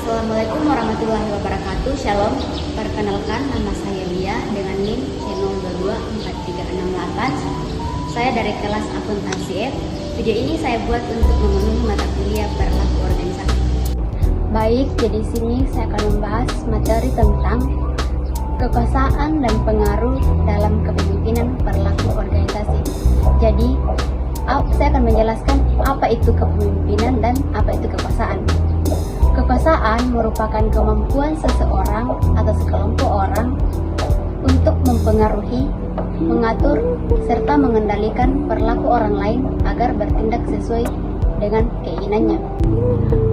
Assalamualaikum warahmatullahi wabarakatuh. Shalom. Perkenalkan, nama saya Lia dengan NIM C024368. Saya dari kelas akuntansi F. Video ini saya buat untuk memenuhi mata kuliah perilaku organisasi. Baik, jadi sini saya akan membahas materi tentang kekuasaan dan pengaruh dalam kepemimpinan perilaku organisasi. Jadi, saya akan menjelaskan apa itu kepemimpinan dan apa itu kekuasaan. Kekuasaan merupakan kemampuan seseorang atau sekelompok orang untuk mempengaruhi, mengatur, serta mengendalikan perilaku orang lain agar bertindak sesuai dengan keinginannya.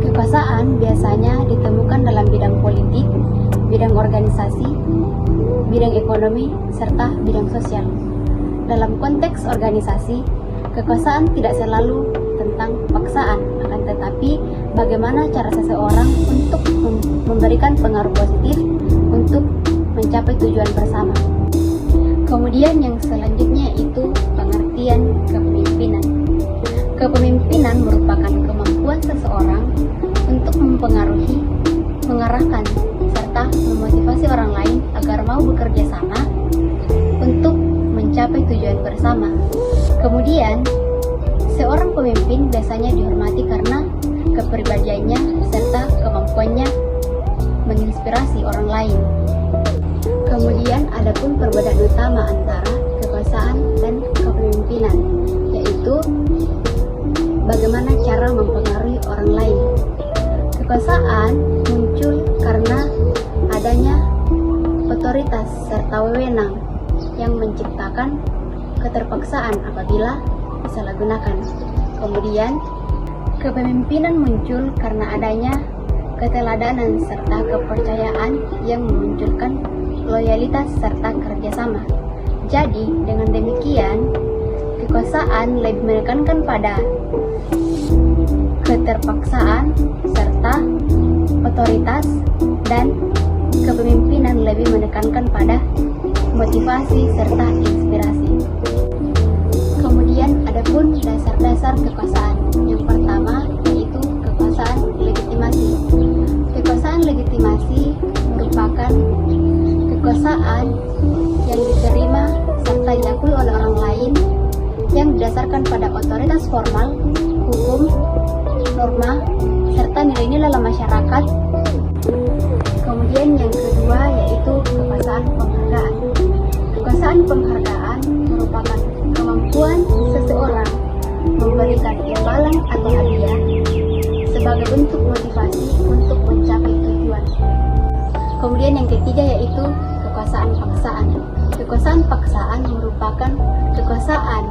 Kekuasaan biasanya ditemukan dalam bidang politik, bidang organisasi, bidang ekonomi, serta bidang sosial. Dalam konteks organisasi, kekuasaan tidak selalu tentang paksaan, akan tetapi bagaimana cara seseorang untuk memberikan pengaruh positif untuk mencapai tujuan bersama. Kemudian yang selanjutnya itu pengertian kepemimpinan. Kepemimpinan merupakan kemampuan seseorang untuk mempengaruhi, mengarahkan, serta memotivasi orang lain agar mau bekerja sama untuk mencapai tujuan bersama. Kemudian, seorang pemimpin biasanya dihormati karena kepribadiannya serta kemampuannya menginspirasi orang lain. Kemudian adapun perbedaan utama antara kekuasaan dan kepemimpinan, yaitu bagaimana cara mempengaruhi orang lain. Kekuasaan muncul karena adanya otoritas serta wewenang yang menciptakan keterpaksaan apabila disalahgunakan. Kemudian, kepemimpinan muncul karena adanya keteladanan serta kepercayaan yang memunculkan loyalitas serta kerjasama. Jadi, dengan demikian, kekuasaan lebih menekankan pada keterpaksaan serta otoritas, dan kepemimpinan lebih menekankan pada motivasi serta inspirasi. Kemudian adapun dasar-dasar kekuasaan. Yang pertama yaitu kekuasaan legitimasi. Kekuasaan legitimasi merupakan kekuasaan yang diterima serta diakui oleh orang lain yang didasarkan pada otoritas formal, hukum, norma, serta nilai-nilai dalam masyarakat. Kemudian yang kedua yaitu kekuasaan penghargaan. Kekuasaan penghargaan merupakan kemampuan seseorang memberikan imbalan atau hadiah sebagai bentuk motivasi untuk mencapai tujuan. Kemudian yang ketiga yaitu kekuasaan paksaan. Kekuasaan paksaan merupakan kekuasaan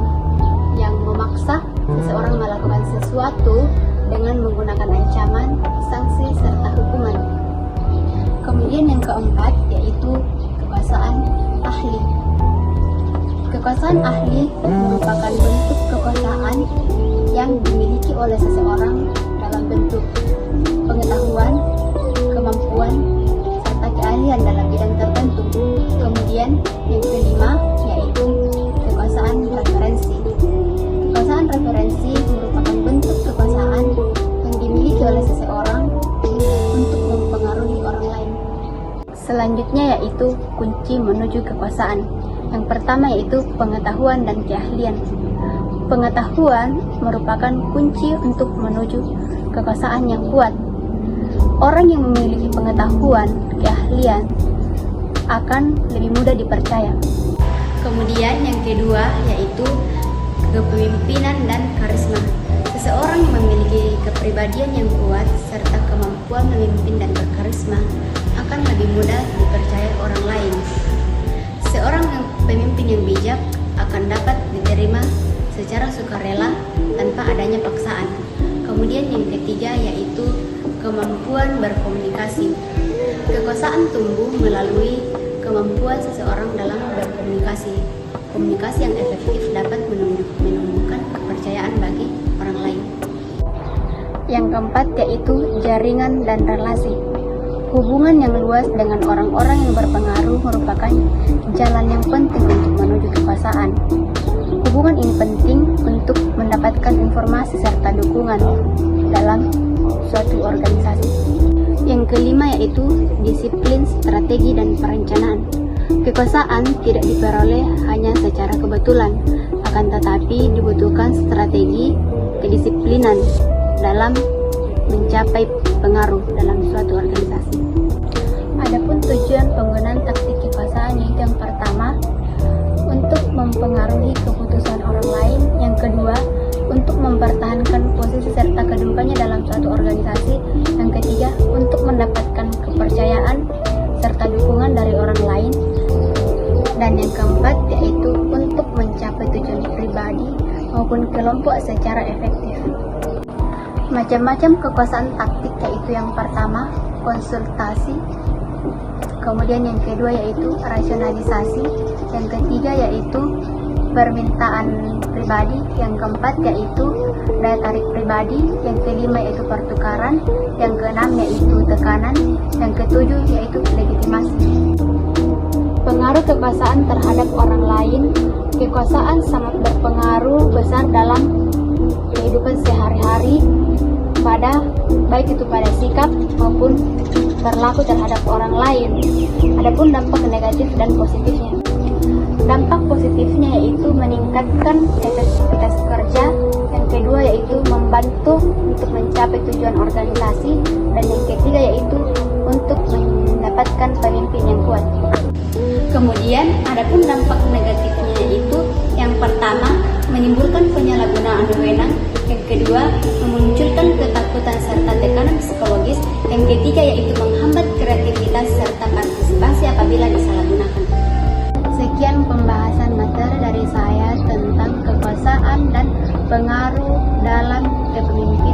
yang memaksa seseorang melakukan sesuatu dengan menggunakan ancaman, sanksi, serta hukuman. Kemudian yang keempat yaitu kekuasaan ahli. Kekuasaan ahli merupakan bentuk kekuasaan yang dimiliki oleh seseorang dalam bentuk pengetahuan, kemampuan, serta keahlian dalam bidang tertentu. Kemudian yang kelima yaitu kekuasaan referensi. Kekuasaan referensi merupakan bentuk kekuasaan yang dimiliki oleh seseorang untuk mempengaruhi orang lain. Selanjutnya yaitu kunci menuju kekuasaan. Yang pertama yaitu pengetahuan dan keahlian. Pengetahuan merupakan kunci untuk menuju kekuasaan yang kuat. Orang yang memiliki pengetahuan, keahlian akan lebih mudah dipercaya. Kemudian yang kedua yaitu kepemimpinan dan karisma. Seseorang yang memiliki kepribadian yang kuat serta kemampuan memimpin dan berkarisma akan lebih mudah dipercaya orang lain. Seorang pemimpin yang bijak akan dapat diterima secara sukarela tanpa adanya paksaan. Kemudian yang ketiga yaitu kemampuan berkomunikasi. Kekuasaan tumbuh melalui kemampuan seseorang dalam berkomunikasi. Komunikasi yang efektif dapat menumbuhkan kepercayaan bagi orang lain. Yang keempat yaitu jaringan dan relasi. Hubungan yang luas dengan orang-orang yang berpengaruh merupakan jalan yang penting untuk menuju kekuasaan. Hubungan ini penting untuk mendapatkan informasi serta dukungan dalam suatu organisasi. Yang kelima yaitu disiplin, strategi, dan perencanaan. Kekuasaan tidak diperoleh hanya secara kebetulan, akan tetapi dibutuhkan strategi, kedisiplinan dalam mencapai pengaruh dalam suatu organisasi. Adapun tujuan penggunaan taktik kekuasaan yaitu yang pertama, untuk mempengaruhi keputusan orang lain. Yang kedua, untuk mempertahankan posisi serta kedudukannya dalam suatu organisasi. Yang ketiga, untuk mendapatkan kepercayaan serta dukungan dari orang lain. Dan yang keempat, yaitu untuk mencapai tujuan pribadi maupun kelompok secara efektif. Macam-macam kekuasaan taktik yaitu yang pertama, konsultasi. Kemudian yang kedua yaitu rasionalisasi, yang ketiga yaitu permintaan pribadi, yang keempat yaitu daya tarik pribadi, yang kelima yaitu pertukaran, yang keenam yaitu tekanan, yang ketujuh yaitu legitimasi. Pengaruh kekuasaan terhadap orang lain. Kekuasaan sangat berpengaruh besar dalam kehidupan sehari-hari, baik itu pada sikap maupun berlaku terhadap orang lain. Adapun dampak negatif dan positifnya. Dampak positifnya yaitu meningkatkan efektivitas kerja, yang kedua yaitu membantu untuk mencapai tujuan organisasi, dan yang ketiga yaitu untuk mendapatkan pemimpin yang kuat. Kemudian adapun dampak negatifnya yaitu yang pertama, menimbulkan penyalahgunaan wewenang, yang kedua memunculkan ketakutan serta tekanan psikologis, yang ketiga yaitu menghambat kreativitas serta partisipasi apabila disalahgunakan. Sekian pembahasan materi dari saya tentang kekuasaan dan pengaruh dalam kepemimpinan